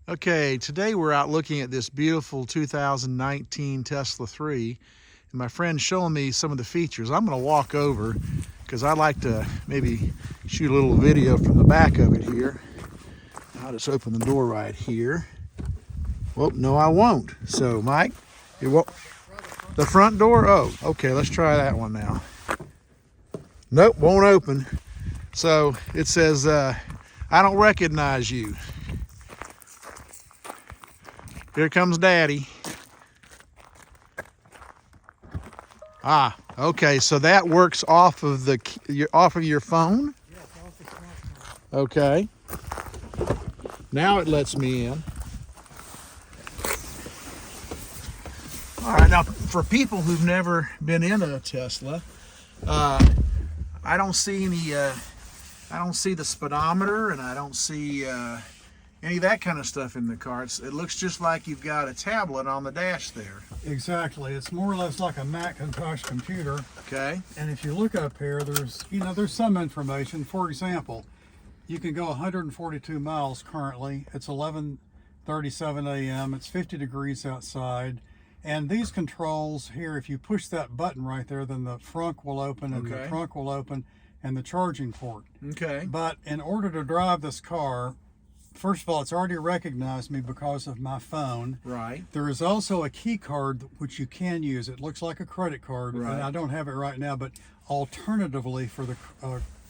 Okay, today we're out looking at this beautiful 2019 Tesla 3, and my friend's showing me some of the features. I'm going to walk over because I'd like to maybe shoot a little video from the back of it here. I'll just open the door right here. Well, no, I won't. So, Mike, you won't. The front door? Oh, okay, let's try that one now. Nope, won't open. So it says, I don't recognize you. Here comes Daddy. Ah, okay, so that works off of your phone? Yes, off the smartphone. Okay. Now it lets me in. All right, now for people who've never been in a Tesla, I don't see I don't see the speedometer, and I don't see any of that kind of stuff in the car. It looks just like you've got a tablet on the dash there. Exactly. It's more or less like a Macintosh computer. Okay. And if you look up here, there's some information. For example, you can go 142 miles currently. It's 11:37 a.m. It's 50 degrees outside. And these controls here, if you push that button right there, then the front will open and the trunk will open and the charging port. Okay. But in order to drive this car, first of all, it's already recognized me because of my phone. Right. There is also a key card which you can use. It looks like a credit card. Right. And I don't have it right now, but alternatively for the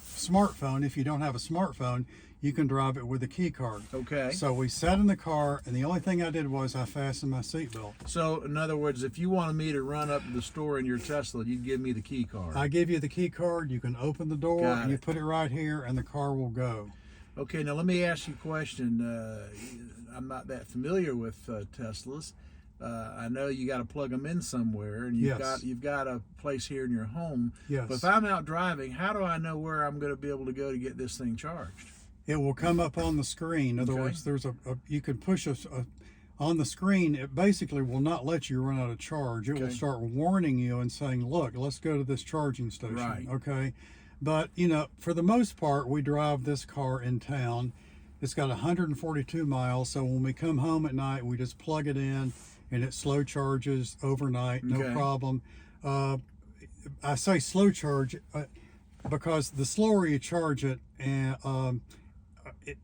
smartphone, if you don't have a smartphone, you can drive it with a key card. Okay. So we sat in the car, and the only thing I did was I fastened my seatbelt. So, in other words, if you wanted me to run up to the store in your Tesla, you'd give me the key card. I give you the key card. You can open the door, and you put it right here, and the car will go. Okay, now let me ask you a question. I'm not that familiar with Teslas. I know you got to plug them in somewhere, and you've got a place here in your home. Yes. But if I'm out driving, how do I know where I'm going to be able to go to get this thing charged? It will come up on the screen. In other words, there's you can push on the screen. It basically will not let you run out of charge. It will start warning you and saying, "Look, let's go to this charging station." Right. Okay. But for the most part, we drive this car in town. It's got 142 miles, so when we come home at night, we just plug it in, and it slow charges overnight, no problem. I say slow charge because the slower you charge it, and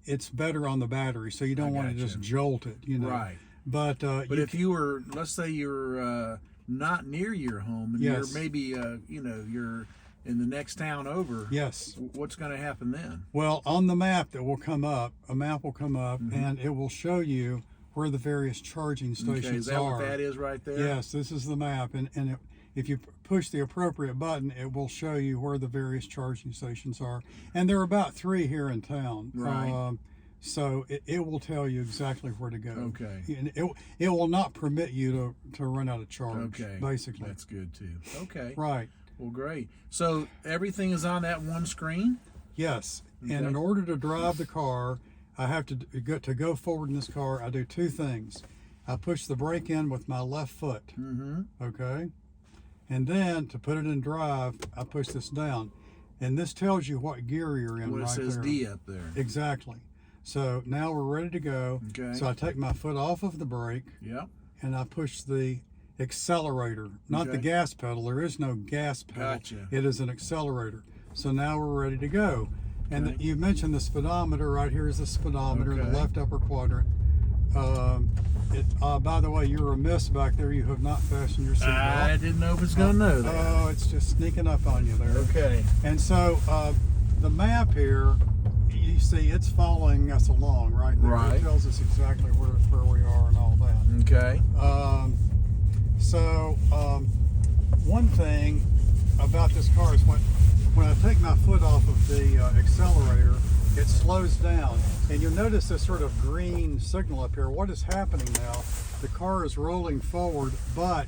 it's better on the battery, so you don't want to just jolt it, Right. But if you were, let's say you're not near your home, and you're maybe you're in the next town over. Yes. What's going to happen then? Well, on the map that will come up, a map will come up, and it will show you where the various charging stations are. Is that what that is right there? Yes, this is the map, and if you push the appropriate button, it will show you where the various charging stations are. And there are about 3 here in town. Right. So it will tell you exactly where to go. Okay. And it will not permit you to run out of charge, basically. That's good, too. Okay. Right. Well, great. So everything is on that one screen? Yes. And in order to drive the car, I have to go forward in this car. I do 2 things. I push the brake in with my left foot. Okay. And then to put it in drive, I push this down. And this tells you what gear you're in right there. It says D up there. Exactly. So now we're ready to go. Okay. So I take my foot off of the brake. Yep. And I push the accelerator, not the gas pedal. There is no gas pedal. Gotcha. It is an accelerator. So now we're ready to go. And you mentioned the speedometer. Right here is the speedometer in the left upper quadrant. By the way, you're remiss back there. You have not fastened your seatbelt. I didn't know if it's going to know that. Oh, it's just sneaking up on you there. Okay. And so the map here, you see, it's following us along right there. Right. It tells us exactly where we are and all that. Okay. One thing about this car is when I take my foot off of the accelerator, it slows down. And you'll notice this sort of green signal up here. What is happening now? The car is rolling forward, but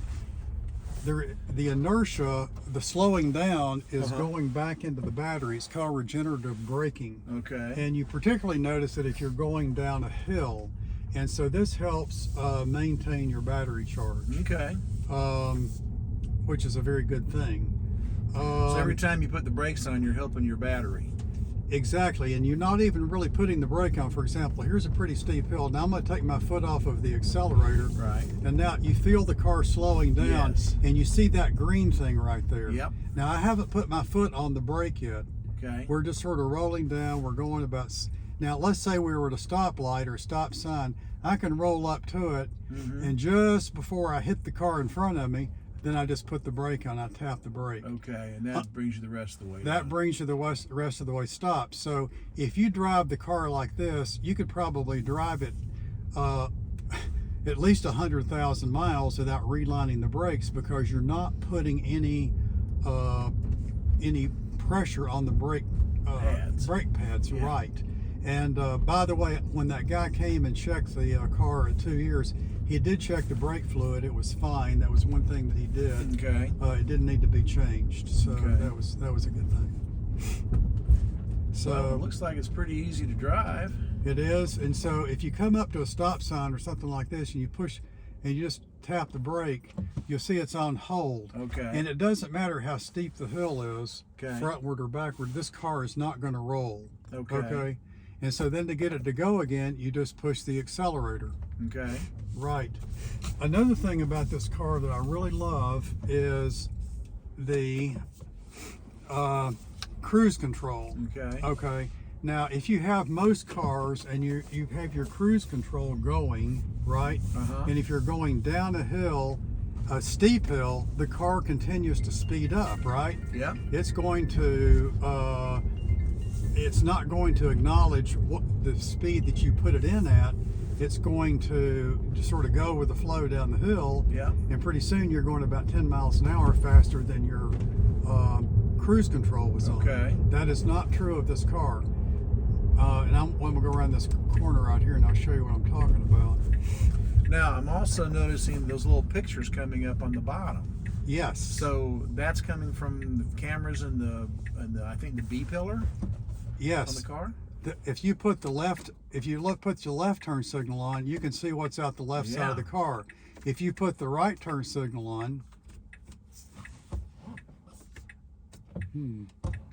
the inertia, the slowing down, is going back into the battery. It's called regenerative braking. Okay. And you particularly notice it if you're going down a hill. And so this helps maintain your battery charge. Okay. Which is a very good thing. So every time you put the brakes on, you're helping your battery. Exactly, and you're not even really putting the brake on. For example, here's a pretty steep hill. Now I'm going to take my foot off of the accelerator. Right. And now you feel the car slowing down, Yes. and you see that green thing right there. Yep. Now I haven't put my foot on the brake yet. Okay. We're just sort of rolling down. We're going about. Now let's say we were at a stoplight or a stop sign. I can roll up to it, and just before I hit the car in front of me, then I just put the brake on. I tap the brake. Okay, and that brings you the rest of the way. That brings you the rest of the way stop. So if you drive the car like this, you could probably drive it at least 100,000 miles without relining the brakes, because you're not putting any pressure on the brake pads. Yeah. Right. And by the way, when that guy came and checked the car at 2 years, he did check the brake fluid. It was fine. That was one thing that he did. Okay. It didn't need to be changed, so Okay. that was a good thing. So Well, it looks like it's pretty easy to drive. it is. And so if you come up to a stop sign or something like this, and you push and you just tap the brake, you'll see it's on hold. Okay. And it doesn't matter how steep the hill is, Okay. frontward or backward, this car is not going to roll. Okay. And so then to get it to go again, you just push the accelerator. Okay. Right. Another thing about this car that I really love is the cruise control. Okay. Okay. Now, if you have most cars and you have your cruise control going, right? And if you're going down a hill, a steep hill, the car continues to speed up, right? Yep. It's going to, it's not going to acknowledge what the speed that you put it in at. It's going to just sort of go with the flow down the hill. Yep. And pretty soon you're going about 10 miles an hour faster than your cruise control was on. Okay. That is not true of this car. And I'm going to go around this corner right here and I'll show you what I'm talking about. Now, I'm also noticing those little pictures coming up on the bottom. Yes. So that's coming from the cameras and the I think the B pillar yes. on the car. If you put the left turn signal on, you can see what's out the left side of the car. If you put the right turn signal on,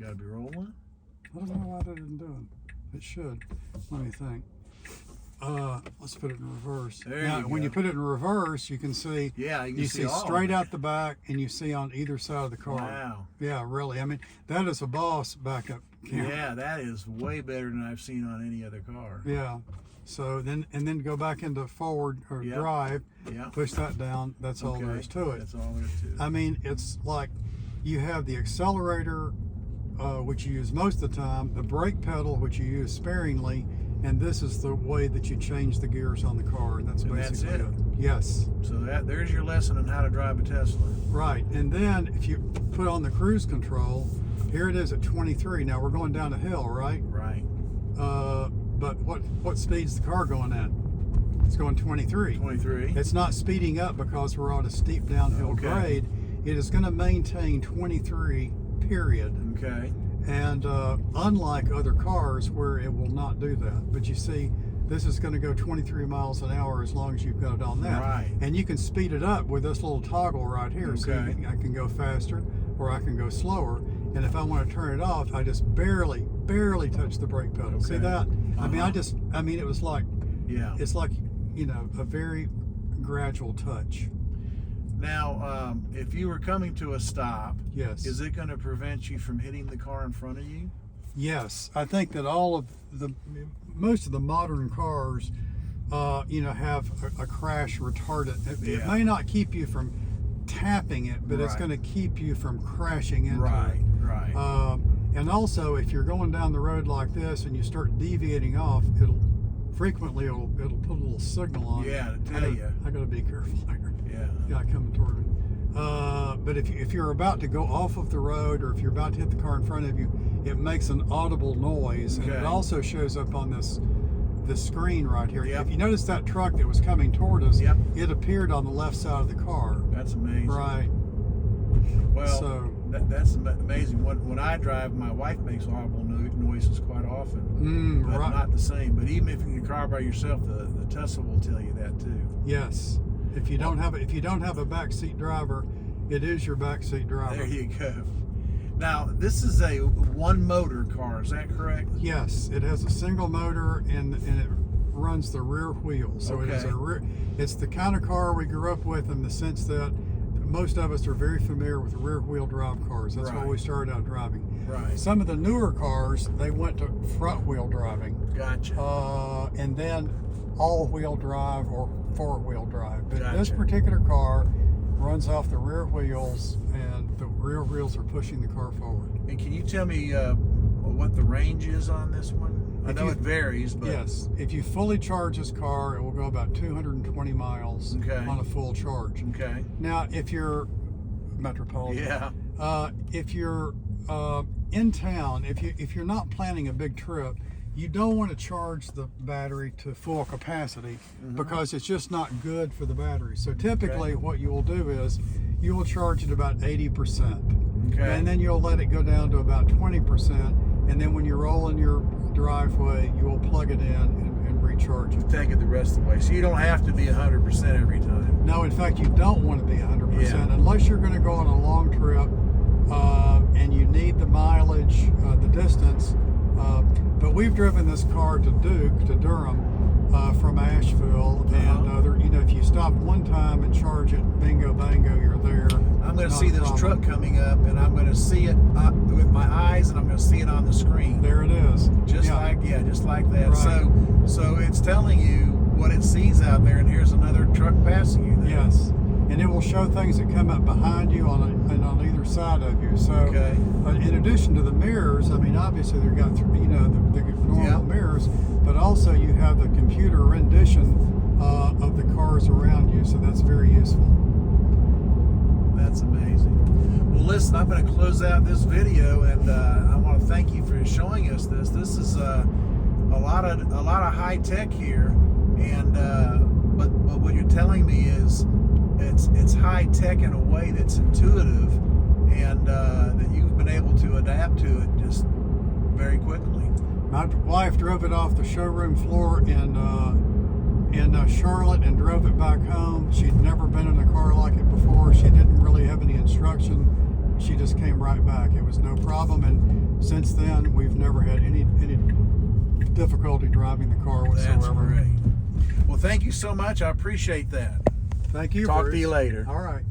Gotta be rolling. I don't know why that isn't doing. It should. Let me think. Let's put it in reverse. There Now, you when go. you put it in reverse, you can see. Yeah, you can see all straight of it. out the back, and you see on either side of the car. Wow. Yeah, really. I mean, that is a boss backup camera. Yeah, that is way better than I've seen on any other car. Yeah. So then go back into forward or Yep. drive. Yeah. Push that down. That's all there is to it. That's all there is to it. I mean, it's like you have the accelerator, which you use most of the time, the brake pedal, which you use sparingly, and this is the way that you change the gears on the car, and that's And that's basically it. Yes. So there's your lesson on how to drive a Tesla. Right. And then if you put on the cruise control, here it is at 23. Now we're going down a hill, right? Right. But what speed's the car going at? It's going 23. 23. It's not speeding up because we're on a steep downhill Okay. grade. It is going to maintain 23, period. Okay. And unlike other cars where it will not do that. But you see, this is going to go 23 miles an hour as long as you've got it on that. Right. And you can speed it up with this little toggle right here. So Okay. I can go faster or I can go slower. And if I want to turn it off, I just barely touch the brake pedal. See Okay. that? I mean, it was like, Yeah. it's like, a very gradual touch. Now, if you were coming to a stop, Yes. is it going to prevent you from hitting the car in front of you? Yes, I think that most of the modern cars, have a crash retardant. It Yeah. may not keep you from tapping it, but it's Right. going to keep you from crashing into Right. it. Right. And also, if you're going down the road like this and you start deviating off, it'll put a little signal on. Yeah, to tell you. I got to be careful here. Yeah. Guy coming toward me. But if you're about to go off of the road, or if you're about to hit the car in front of you, it makes an audible noise, and it Okay. also shows up on this screen right here. Yep. If you notice that truck that was coming toward us, Yep. it appeared on the left side of the car. That's amazing. Right. Well, So- that's amazing. When I drive, my wife makes audible noises quite often, but Right. not the same. But even if you're in your car by yourself, the Tesla will tell you that too. Yes. If you don't have a backseat driver, it is your backseat driver. There you go. Now, this is a one motor car, is that correct? Yes, it has a single motor and it runs the rear wheel. So it is Okay. it's the kind of car we grew up with in the sense that most of us are very familiar with rear wheel drive cars. That's what Right. we started out driving. Right. Some of the newer cars, they went to front wheel driving. Gotcha. And then all wheel drive or four wheel drive. But this Gotcha. particular car runs off the rear wheels, and the rear wheels are pushing the car forward. And can you tell me what the range is on this one? I If know you- it varies, but Yes, if you fully charge this car, it will go about 220 miles Okay. on a full charge. okay. Now, if you're Metropolitan, if you're in town, if you're not planning a big trip, you don't want to charge the battery to full capacity because it's just not good for the battery. So typically, what you will do is you will charge it about 80%, Okay. and then you'll let it go down to about 20%, and then when you roll in your driveway, you will plug it in and recharge it. Take it the rest of the way. So you don't have to be 100% every time. No, in fact, you don't want to be 100% Yeah. unless you're going to go on a long trip and you need the mileage, the distance. But we've driven this car to Durham from Asheville, and other. You know, if you stop one time and charge it, bingo, bango, you're there. I'm going to Not see a this problem. truck coming up, and I'm going to see it with my eyes, and I'm going to see it on the screen. There it is. Just like that. Right. So it's telling you what it sees out there, and here's another truck passing you there. Yes, and it will show things that come up behind you and on either side of you. So, Okay. in addition to the mirrors, I mean, obviously they've got the normal Yeah. mirrors, but also you have the computer rendition of the cars around you. So that's very useful. That's amazing. Well, listen, I'm going to close out this video, and I want to thank you for showing us this. This is a lot of high tech here, and but what you're telling me is it's high tech in a way that's intuitive, and that you've been able to adapt to it just very quickly. My wife drove it off the showroom floor in Charlotte and drove it back home. She'd never been in a car like it before. She didn't really have any instruction. She just came right back. It was no problem, and since then we've never had any difficulty driving the car whatsoever. That's great. Well, thank you so much. I appreciate that. Thank you. Talk Bruce. to you later. All right.